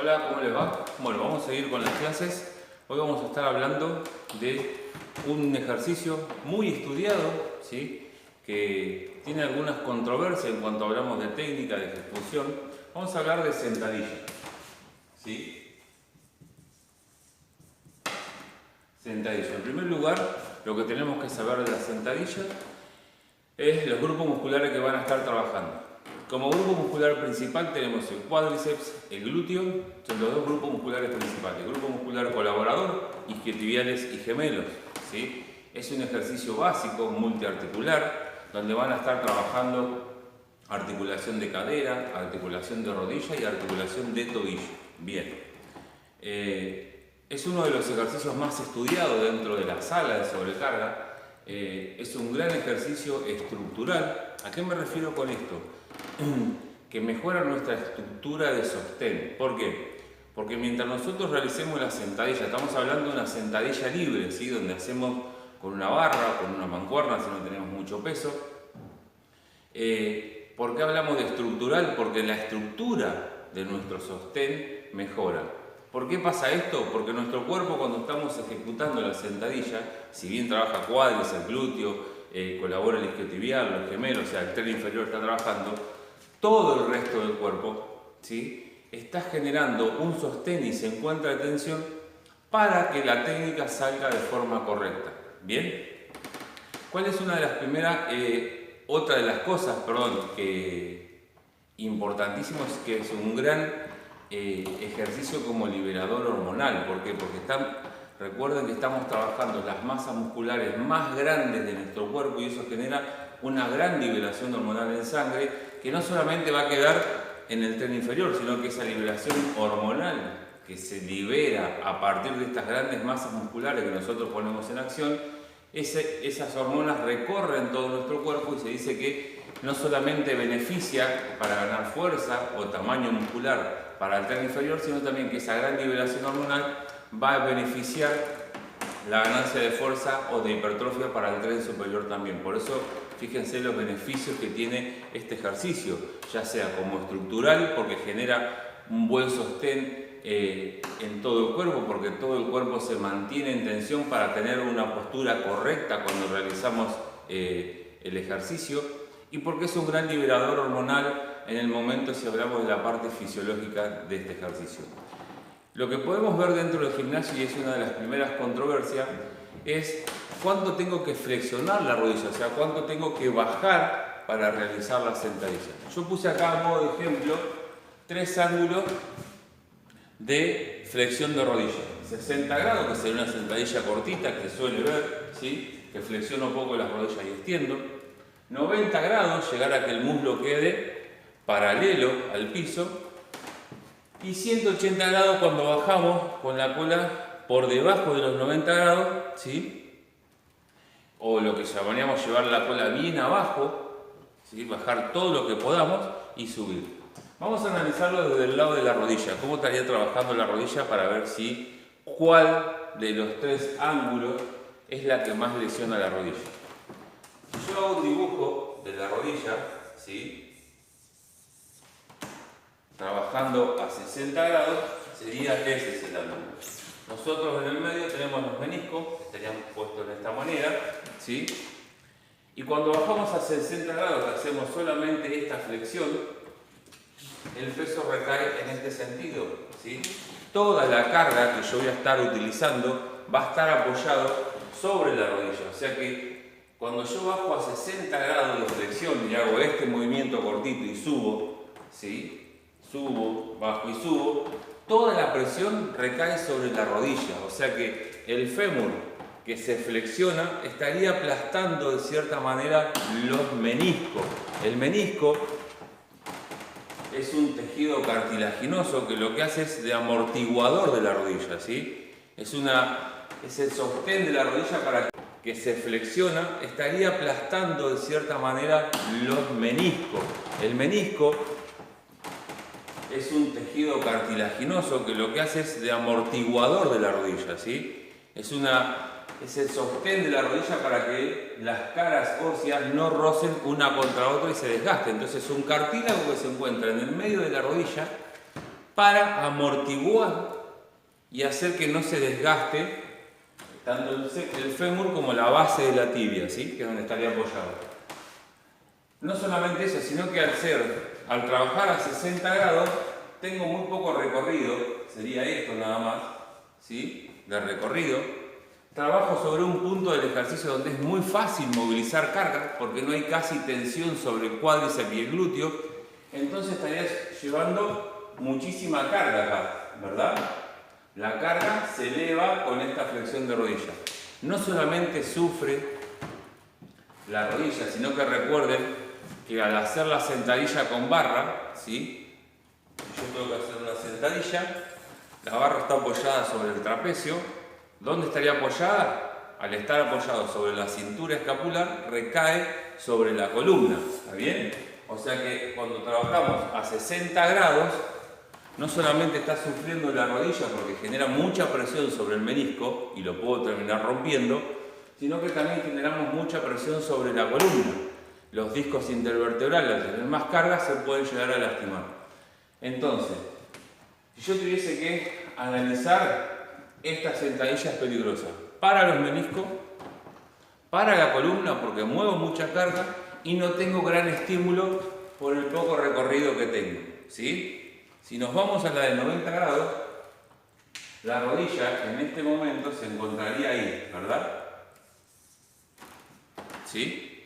Hola, ¿cómo les va? Bueno, vamos a seguir con las clases. Hoy vamos a estar hablando de un ejercicio muy estudiado, ¿sí? Que tiene algunas controversias en cuanto hablamos de técnica, de ejecución. Vamos a hablar de sentadilla, ¿sí? Sentadilla. En primer lugar, lo que tenemos que saber de la sentadilla es los grupos musculares que van a estar trabajando. Como grupo muscular principal tenemos el cuádriceps, el glúteo, son los dos grupos musculares principales. El grupo muscular colaborador, isquiotibiales y gemelos, ¿sí? Es un ejercicio básico, multiarticular, donde van a estar trabajando articulación de cadera, articulación de rodilla y articulación de tobillo. Bien. Es uno de los ejercicios más estudiados dentro de la sala de sobrecarga. Es un gran ejercicio estructural. ¿A qué me refiero con esto? Que mejora nuestra estructura de sostén. ¿Por qué? Porque mientras nosotros realicemos la sentadilla, estamos hablando de una sentadilla libre, ¿sí? Donde hacemos con una barra, con una mancuerna si no tenemos mucho peso. ¿Por qué hablamos de estructural? Porque la estructura de nuestro sostén mejora. ¿Por qué pasa esto? Porque nuestro cuerpo, cuando estamos ejecutando la sentadilla, si bien trabaja cuádriceps, glúteo, colabora el isquiotibial, los gemelos, o sea, el tren inferior está trabajando, todo el resto del cuerpo, ¿sí? Está generando un sostén y se encuentra de tensión para que la técnica salga de forma correcta. ¿Bien? ¿Cuál es una de las primeras, otra de las cosas, que importantísimo es que es un gran ejercicio como liberador hormonal? ¿Por qué? Porque recuerden que estamos trabajando las masas musculares más grandes de nuestro cuerpo y eso genera una gran liberación hormonal en sangre que no solamente va a quedar en el tren inferior, sino que esa liberación hormonal que se libera a partir de estas grandes masas musculares que nosotros ponemos en acción, esas hormonas recorren todo nuestro cuerpo y se dice que no solamente beneficia para ganar fuerza o tamaño muscular para el tren inferior, sino también que esa gran liberación hormonal va a beneficiar la ganancia de fuerza o de hipertrofia para el tren superior también. Por eso, fíjense los beneficios que tiene este ejercicio, ya sea como estructural, porque genera un buen sostén en todo el cuerpo, porque todo el cuerpo se mantiene en tensión para tener una postura correcta cuando realizamos el ejercicio, y porque es un gran liberador hormonal en el momento si hablamos de la parte fisiológica de este ejercicio. Lo que podemos ver dentro del gimnasio, y es una de las primeras controversias, es cuánto tengo que flexionar la rodilla, o sea, cuánto tengo que bajar para realizar la sentadilla. Yo puse acá a modo de ejemplo 3 ángulos de flexión de rodilla. 60 grados, que sería una sentadilla cortita que se suele ver, ¿sí? Que flexiono un poco las rodillas y extiendo. 90 grados, llegar a que el muslo quede paralelo al piso. Y 180 grados cuando bajamos con la cola por debajo de los 90 grados, ¿sí? O lo que llamaríamos llevar la cola bien abajo, ¿sí? Bajar todo lo que podamos y subir. Vamos a analizarlo desde el lado de la rodilla. ¿Cómo estaría trabajando la rodilla para ver cuál de los 3 ángulos es la que más lesiona la rodilla? Si yo hago un dibujo de la rodilla, ¿sí? Trabajando a 60 grados, sería ese el ángulo. Nosotros en el medio tenemos los meniscos, que estarían puestos de esta manera, ¿sí? Y cuando bajamos a 60 grados, hacemos solamente esta flexión, el peso recae en este sentido, ¿sí? Toda la carga que yo voy a estar utilizando va a estar apoyado sobre la rodilla, o sea que cuando yo bajo a 60 grados de flexión y hago este movimiento cortito y subo, ¿sí? Subo, bajo y subo, toda la presión recae sobre la rodilla, o sea que el fémur que se flexiona estaría aplastando de cierta manera los meniscos. El menisco es un tejido cartilaginoso que lo que hace es de amortiguador de la rodilla, ¿sí? Es el sostén de la rodilla para que se flexiona, estaría aplastando de cierta manera los meniscos. El menisco es un tejido cartilaginoso que lo que hace es de amortiguador de la rodilla, ¿sí? Es el sostén de la rodilla para que las caras óseas no rocen una contra otra y se desgasten. Entonces, un cartílago que se encuentra en el medio de la rodilla para amortiguar y hacer que no se desgaste tanto el fémur como la base de la tibia, ¿sí? Que es donde estaría apoyado. No solamente eso, sino que al trabajar a 60 grados, tengo muy poco recorrido, sería esto nada más, ¿sí? De recorrido. Trabajo sobre un punto del ejercicio donde es muy fácil movilizar carga, porque no hay casi tensión sobre el cuádriceps y el glúteo. Entonces estarías llevando muchísima carga acá, ¿verdad? La carga se eleva con esta flexión de rodilla. No solamente sufre la rodilla, sino que recuerden que al hacer la sentadilla con barra, ¿sí? Yo tengo que hacer una sentadilla, la barra está apoyada sobre el trapecio. ¿Dónde estaría apoyada? Al estar apoyado sobre la cintura escapular, recae sobre la columna, ¿está bien? O sea que cuando trabajamos a 60 grados, no solamente está sufriendo la rodilla porque genera mucha presión sobre el menisco y lo puedo terminar rompiendo, sino que también generamos mucha presión sobre la columna. Los discos intervertebrales, al tener más carga, se pueden llegar a lastimar. Entonces, si yo tuviese que analizar esta sentadilla es peligrosa para los meniscos, para la columna porque muevo mucha carga y no tengo gran estímulo por el poco recorrido que tengo, ¿sí? Si nos vamos a la de 90 grados, la rodilla en este momento se encontraría ahí, ¿verdad? ¿Sí?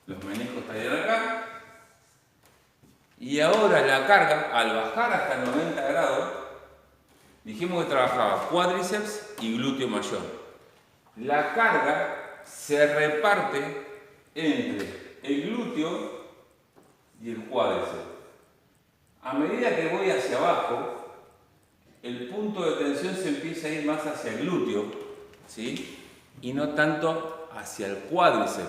Los meniscos estarían acá. Y ahora la carga, al bajar hasta 90 grados, dijimos que trabajaba cuádriceps y glúteo mayor. La carga se reparte entre el glúteo y el cuádriceps. A medida que voy hacia abajo, el punto de tensión se empieza a ir más hacia el glúteo, ¿sí? Y no tanto hacia el cuádriceps.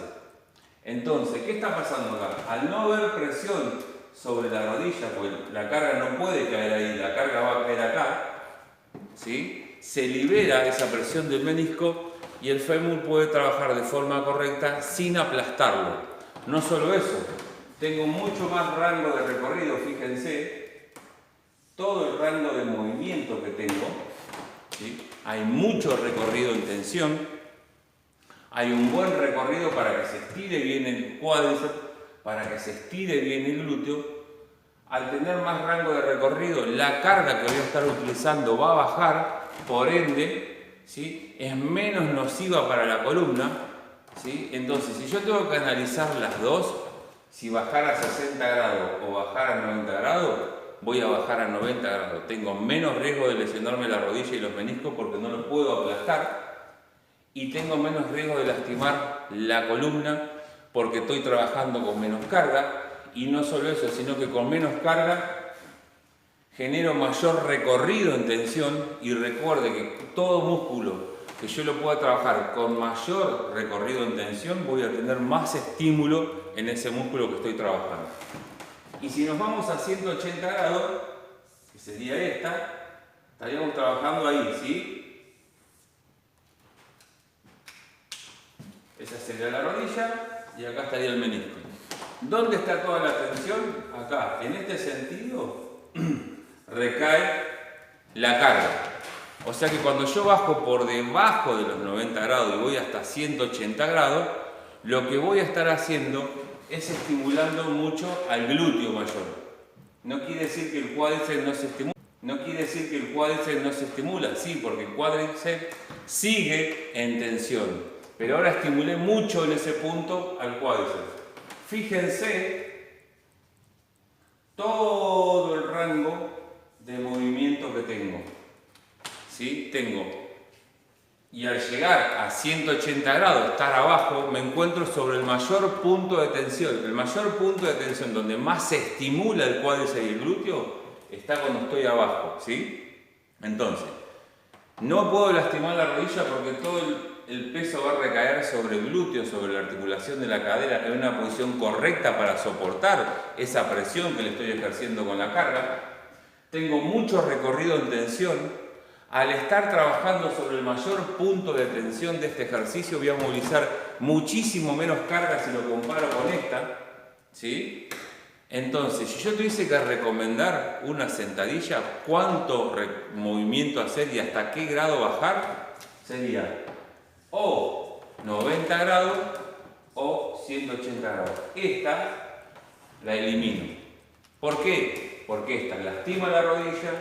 Entonces, ¿qué está pasando acá? Al no haber presión sobre la rodilla, porque la carga no puede caer ahí, la carga va a caer acá, ¿sí? Se libera esa presión del menisco y el fémur puede trabajar de forma correcta sin aplastarlo. No solo eso, tengo mucho más rango de recorrido, fíjense, todo el rango de movimiento que tengo, ¿sí? Hay mucho recorrido en tensión, hay un buen recorrido para que se estire bien el cuádriceps, para que se estire bien el glúteo. Al tener más rango de recorrido, la carga que voy a estar utilizando va a bajar, por ende, ¿sí? Es menos nociva para la columna, ¿sí? Entonces, si yo tengo que analizar las dos, si bajar a 60 grados o bajar a 90 grados, voy a bajar a 90 grados. Tengo menos riesgo de lesionarme la rodilla y los meniscos porque no los puedo aplastar. Y tengo menos riesgo de lastimar la columna porque estoy trabajando con menos carga. Y no solo eso, sino que con menos carga genero mayor recorrido en tensión. Y recuerde que todo músculo que yo lo pueda trabajar con mayor recorrido en tensión, voy a tener más estímulo en ese músculo que estoy trabajando. Y si nos vamos a 180 grados, que sería esta, estaríamos trabajando ahí, ¿sí? Esa sería la rodilla y acá estaría el menisco. ¿Dónde está toda la tensión? Acá. En este sentido recae la carga. O sea que cuando yo bajo por debajo de los 90 grados y voy hasta 180 grados, lo que voy a estar haciendo es estimulando mucho al glúteo mayor. No quiere decir que el cuádriceps no se estimula. No quiere decir que el cuádriceps no se estimula, sí, porque el cuádriceps sigue en tensión. Pero ahora estimulé mucho en ese punto al cuádriceps. Fíjense todo el rango de movimiento que tengo. ¿Sí? Y al llegar a 180 grados, estar abajo, me encuentro sobre el mayor punto de tensión. El mayor punto de tensión donde más se estimula el cuádriceps y el glúteo está cuando estoy abajo. ¿Sí? Entonces, no puedo lastimar la rodilla porque todo el peso va a recaer sobre el glúteo, sobre la articulación de la cadera en una posición correcta para soportar esa presión que le estoy ejerciendo con la carga. Tengo mucho recorrido en tensión. Al estar trabajando sobre el mayor punto de tensión de este ejercicio, voy a movilizar muchísimo menos carga si lo comparo con esta, ¿sí? Entonces, si yo tuviese que recomendar una sentadilla, ¿cuánto movimiento hacer y hasta qué grado bajar? Sería o 90 grados o 180 grados. Esta la elimino. ¿Por qué? Porque esta lastima la rodilla,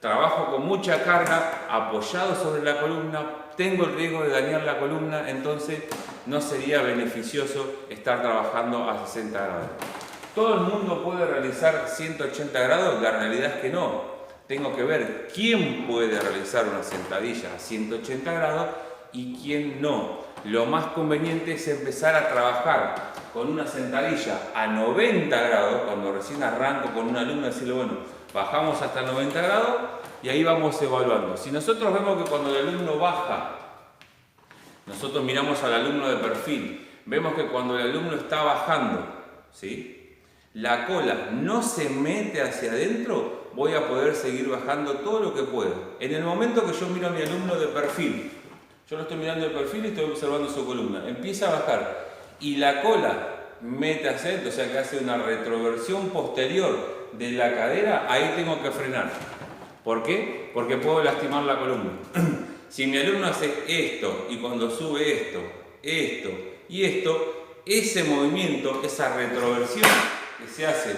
trabajo con mucha carga, apoyado sobre la columna, tengo el riesgo de dañar la columna, entonces no sería beneficioso estar trabajando a 60 grados. ¿Todo el mundo puede realizar 180 grados? La realidad es que no. Tengo que ver quién puede realizar una sentadilla a 180 grados y quién no. Lo más conveniente es empezar a trabajar con una sentadilla a 90 grados, cuando recién arranco con un alumno, decirle, bueno, bajamos hasta 90 grados y ahí vamos evaluando. Si nosotros vemos que cuando el alumno baja, nosotros miramos al alumno de perfil, vemos que cuando el alumno está bajando, ¿sí?, la cola no se mete hacia adentro, voy a poder seguir bajando todo lo que pueda. En el momento que yo miro a mi alumno de perfil, yo lo estoy mirando de perfil y estoy observando su columna, empieza a bajar y la cola mete hacia adentro, o sea que hace una retroversión posterior de la cadera, ahí tengo que frenar. ¿Por qué? Porque puedo lastimar la columna. Si mi alumno hace esto y cuando sube esto y esto, ese movimiento, esa retroversión que se hace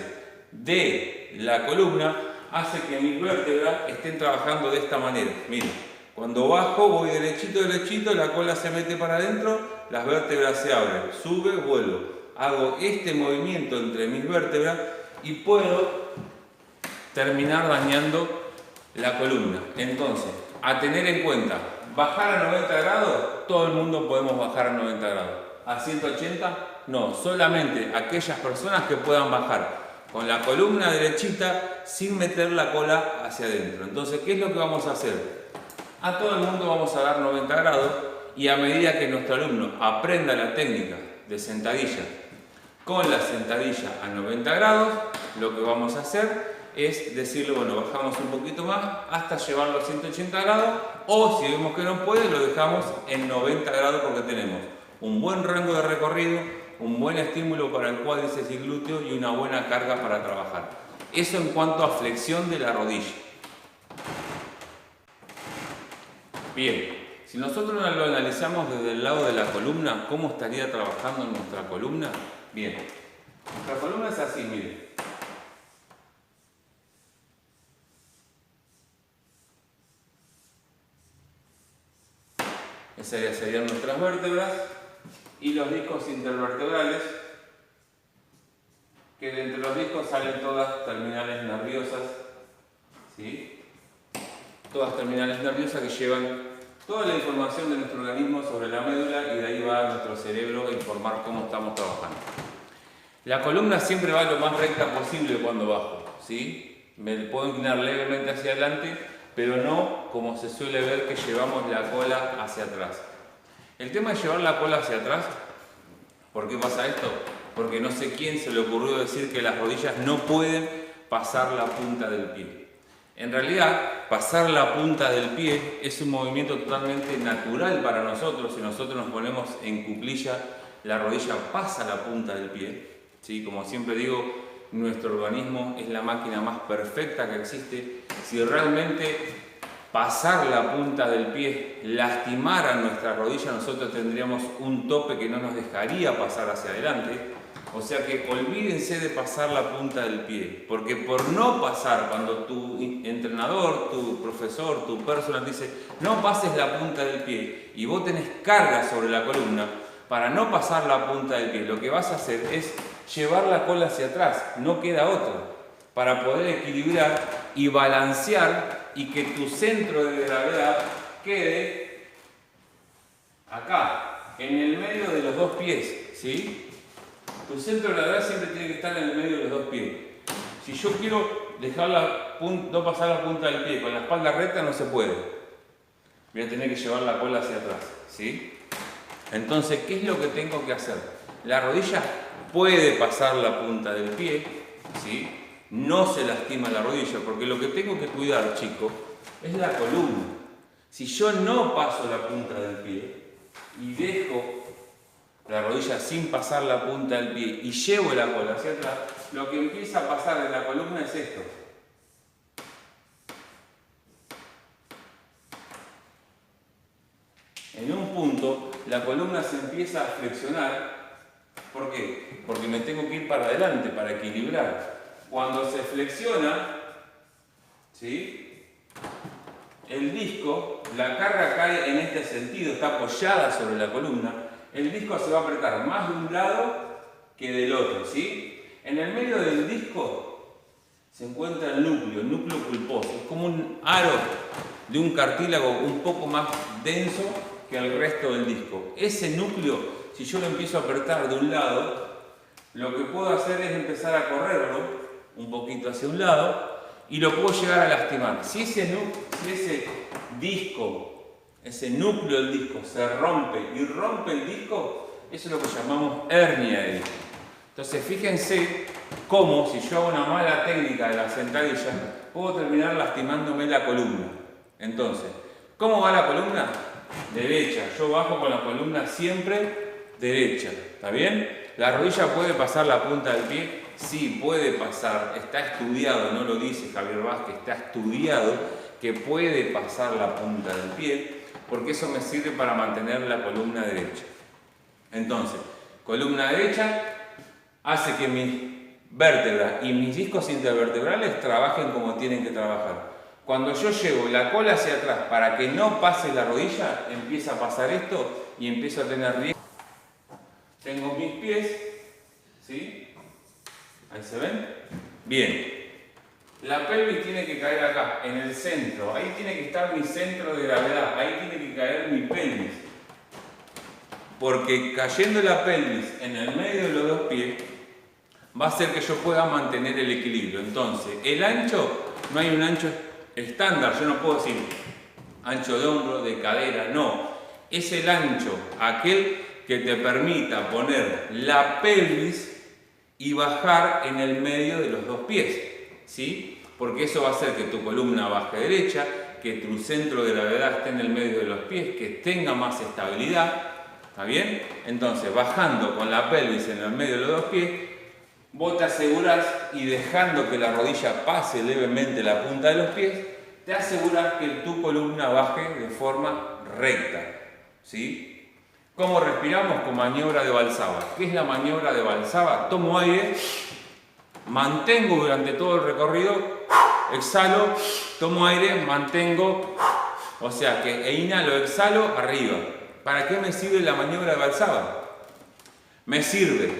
de la columna hace que mis vértebras estén trabajando de esta manera. Miren, cuando bajo voy derechito, la cola se mete para adentro, las vértebras se abren, sube, vuelvo. Hago este movimiento entre mis vértebras y puedo terminar dañando la columna. Entonces, a tener en cuenta, bajar a 90 grados, todo el mundo podemos bajar a 90 grados. A 180, no, solamente aquellas personas que puedan bajar con la columna derechita sin meter la cola hacia adentro. Entonces, ¿qué es lo que vamos a hacer? A todo el mundo vamos a dar 90 grados y a medida que nuestro alumno aprenda la técnica de sentadilla con la sentadilla a 90 grados, lo que vamos a hacer es decirle, bueno, bajamos un poquito más hasta llevarlo a 180 grados o si vemos que no puede, lo dejamos en 90 grados porque tenemos un buen rango de recorrido, un buen estímulo para el cuádriceps y glúteo y una buena carga para trabajar. Eso en cuanto a flexión de la rodilla. Bien, si nosotros lo analizamos desde el lado de la columna, ¿cómo estaría trabajando nuestra columna? Bien, nuestra columna es así, miren. Esas serían nuestras vértebras y los discos intervertebrales, que de entre los discos salen todas terminales nerviosas, ¿sí? Todas terminales nerviosas que llevan toda la información de nuestro organismo sobre la médula y de ahí va a nuestro cerebro a informar cómo estamos trabajando. La columna siempre va lo más recta posible cuando bajo, ¿sí? Me puedo inclinar levemente hacia adelante, pero no como se suele ver que llevamos la cola hacia atrás. El tema de llevar la cola hacia atrás, ¿por qué pasa esto? Porque no sé quién se le ocurrió decir que las rodillas no pueden pasar la punta del pie. En realidad, pasar la punta del pie es un movimiento totalmente natural para nosotros. Si nosotros nos ponemos en cuclilla, la rodilla pasa la punta del pie, ¿sí? Como siempre digo, nuestro organismo es la máquina más perfecta que existe. Si realmente pasar la punta del pie lastimara nuestra rodilla, nosotros tendríamos un tope que no nos dejaría pasar hacia adelante. O sea que olvídense de pasar la punta del pie, porque por no pasar, cuando tu entrenador, tu profesor, tu personal dice no pases la punta del pie y vos tenés carga sobre la columna, para no pasar la punta del pie, lo que vas a hacer es llevar la cola hacia atrás, no queda otra, para poder equilibrar y balancear y que tu centro de gravedad quede acá, en el medio de los dos pies, ¿sí? Tu centro de gravedad siempre tiene que estar en el medio de los dos pies. Si yo quiero dejar no pasar la punta del pie con la espalda recta, no se puede. Voy a tener que llevar la cola hacia atrás, ¿sí? Entonces, ¿qué es lo que tengo que hacer? La rodilla puede pasar la punta del pie, ¿sí? No se lastima la rodilla, porque lo que tengo que cuidar, chicos, es la columna. Si yo no paso la punta del pie y dejo la rodilla sin pasar la punta del pie y llevo la cola hacia atrás, lo que empieza a pasar en la columna es esto. En un punto, la columna se empieza a flexionar. ¿Por qué? Porque me tengo que ir para adelante, para equilibrar. Cuando se flexiona, ¿sí?, el disco, la carga cae en este sentido, está apoyada sobre la columna, el disco se va a apretar más de un lado que del otro, ¿sí? En el medio del disco se encuentra el núcleo pulposo, es como un aro de un cartílago un poco más denso que el resto del disco. Ese núcleo, si yo lo empiezo a apretar de un lado, lo que puedo hacer es empezar a correrlo un poquito hacia un lado y lo puedo llegar a lastimar. Si ese disco, ese núcleo del disco se rompe y rompe el disco, eso es lo que llamamos hernia de disco. Entonces fíjense cómo, si yo hago una mala técnica de la sentadilla, puedo terminar lastimándome la columna. Entonces, ¿cómo va la columna? Derecha. Yo bajo con la columna siempre derecha. ¿Está bien? ¿La rodilla puede pasar la punta del pie? Sí, puede pasar. Está estudiado, no lo dice Javier Vázquez, está estudiado que puede pasar la punta del pie, porque eso me sirve para mantener la columna derecha. Entonces, columna derecha hace que mis vértebras y mis discos intervertebrales trabajen como tienen que trabajar. Cuando yo llevo la cola hacia atrás para que no pase la rodilla, empieza a pasar esto y empiezo a tener riesgo. Tengo mis pies, ¿sí? Ahí se ven. Bien. La pelvis tiene que caer acá, en el centro. Ahí tiene que estar mi centro de gravedad. Ahí tiene que caer mi pelvis. Porque cayendo la pelvis en el medio de los dos pies, va a hacer que yo pueda mantener el equilibrio. Entonces, el ancho, no hay un ancho estándar. Yo no puedo decir ancho de hombro, de cadera, no. Es el ancho, aquel que te permita poner la pelvis y bajar en el medio de los dos pies, ¿sí? Porque eso va a hacer que tu columna baje derecha, que tu centro de gravedad esté en el medio de los pies, que tenga más estabilidad, ¿está bien? Entonces, bajando con la pelvis en el medio de los dos pies, vos te asegurás, y dejando que la rodilla pase levemente la punta de los pies, te asegurás que tu columna baje de forma recta, ¿sí? ¿Cómo respiramos? Con maniobra de Valsalva. ¿Qué es la maniobra de Valsalva? Tomo aire, mantengo durante todo el recorrido, exhalo, tomo aire, mantengo, o sea que inhalo, exhalo, arriba. ¿Para qué me sirve la maniobra de Valsalva? Me sirve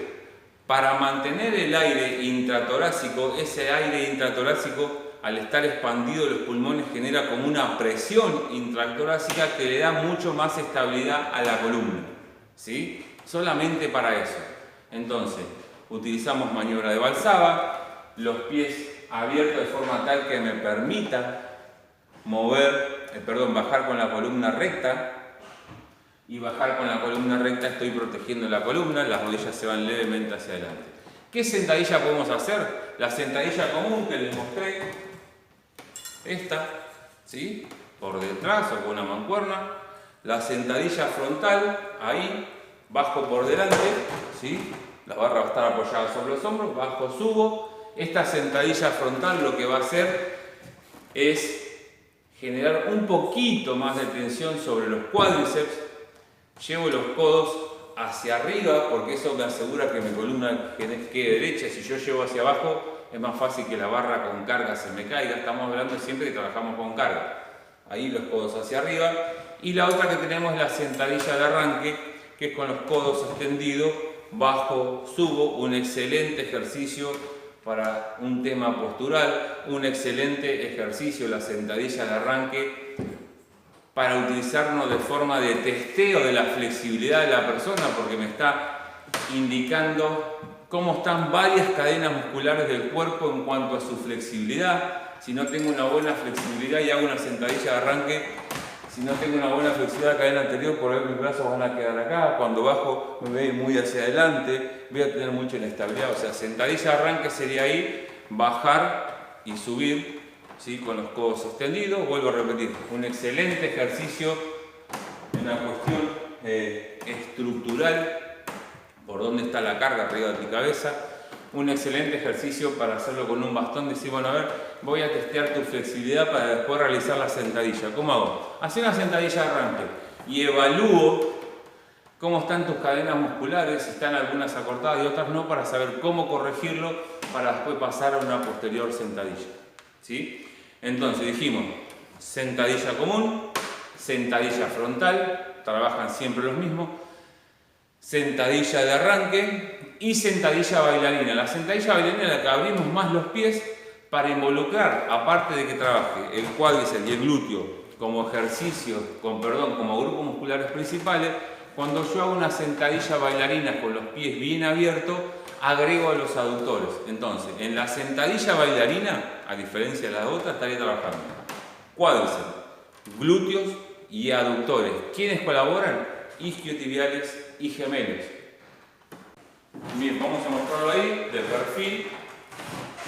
para mantener el aire intratorácico. Ese aire intratorácico, al estar expandido los pulmones, genera como una presión intratorácica que le da mucho más estabilidad a la columna, ¿sí? Solamente para eso. Entonces, utilizamos maniobra de Valsalva, los pies abiertos de forma tal que me permita bajar con la columna recta, y bajar con la columna recta estoy protegiendo la columna, las rodillas se van levemente hacia adelante. ¿Qué sentadilla podemos hacer? La sentadilla común que les mostré, esta, ¿sí? Por detrás o con una mancuerna. La sentadilla frontal, ahí, bajo por delante, ¿sí? La barra va a estar apoyada sobre los hombros, bajo, subo. Esta sentadilla frontal lo que va a hacer es generar un poquito más de tensión sobre los cuádriceps. Llevo los codos hacia arriba porque eso me asegura que mi columna quede derecha. Si yo llevo hacia abajo es más fácil que la barra con carga se me caiga. Estamos hablando siempre que trabajamos con carga. Ahí los codos hacia arriba. Y la otra que tenemos es la sentadilla de arranque, que es con los codos extendidos, bajo, subo. Un excelente ejercicio para un tema postural, un excelente ejercicio la sentadilla de arranque para utilizarnos de forma de testeo de la flexibilidad de la persona, porque me está indicando cómo están varias cadenas musculares del cuerpo en cuanto a su flexibilidad. Si no tengo una buena flexibilidad y hago una sentadilla de arranque, si no tengo una buena flexibilidad de la cadena anterior, por ahí mis brazos van a quedar acá. Cuando bajo me voy a ir muy hacia adelante, voy a tener mucha inestabilidad. O sea, sentadilla de arranque sería ahí, bajar y subir, ¿sí? Con los codos extendidos. Vuelvo a repetir, un excelente ejercicio, una cuestión estructural, por dónde está la carga arriba de mi cabeza. un excelente ejercicio para hacerlo con un bastón. Decir, bueno, a ver, voy a testear tu flexibilidad para después realizar la sentadilla. ¿Cómo hago? Hacer una sentadilla de arranque y evalúo cómo están tus cadenas musculares, si están algunas acortadas y otras no, para saber cómo corregirlo para después pasar a una posterior sentadilla. ¿Sí? Entonces dijimos, sentadilla común, sentadilla frontal, trabajan siempre los mismos, sentadilla de arranque y sentadilla bailarina. La sentadilla bailarina es la que abrimos más los pies para involucrar, aparte de que trabaje el cuádriceps y el glúteo como ejercicios, como grupos musculares principales. Cuando yo hago una sentadilla bailarina con los pies bien abiertos, agrego a los aductores. Entonces, en la sentadilla bailarina, a diferencia de las otras, estaría trabajando cuádriceps, glúteos y aductores. ¿Quiénes colaboran? Isquiotibiales y gemelos. Bien, vamos a mostrarlo ahí, de perfil.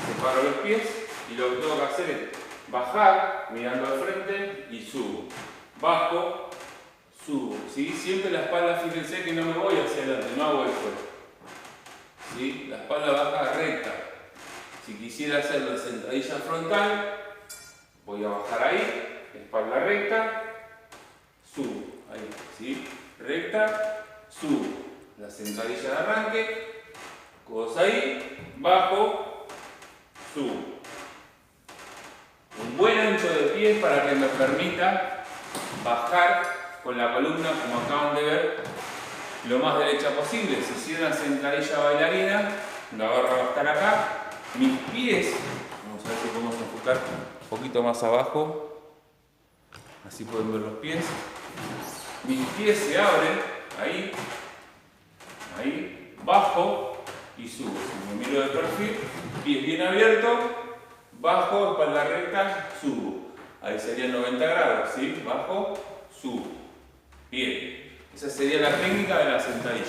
Separo los pies y lo que tengo que hacer es bajar, mirando al frente y subo. Bajo, subo. ¿Sí? Siempre la espalda, fíjense que no me voy hacia adelante, no hago esto. ¿Sí? La espalda baja recta. Si quisiera hacer la sentadilla frontal, voy a bajar ahí, espalda recta, subo. Ahí, ¿sí? Recta, subo. La sentadilla de arranque, codos ahí, bajo, subo. Un buen ancho de pies para que me permita bajar con la columna, como acaban de ver, lo más derecha posible. Si hiciera una sentadilla bailarina, la barra va a estar acá. Mis pies, vamos a ver si podemos enfocar un poquito más abajo, así pueden ver los pies. Mis pies se abren, ahí, bajo y subo. Si me miro de perfil, pies bien abiertos, bajo, espalda recta, subo. Ahí serían 90 grados, ¿sí? Bajo, subo. Bien, esa sería la técnica de la sentadilla.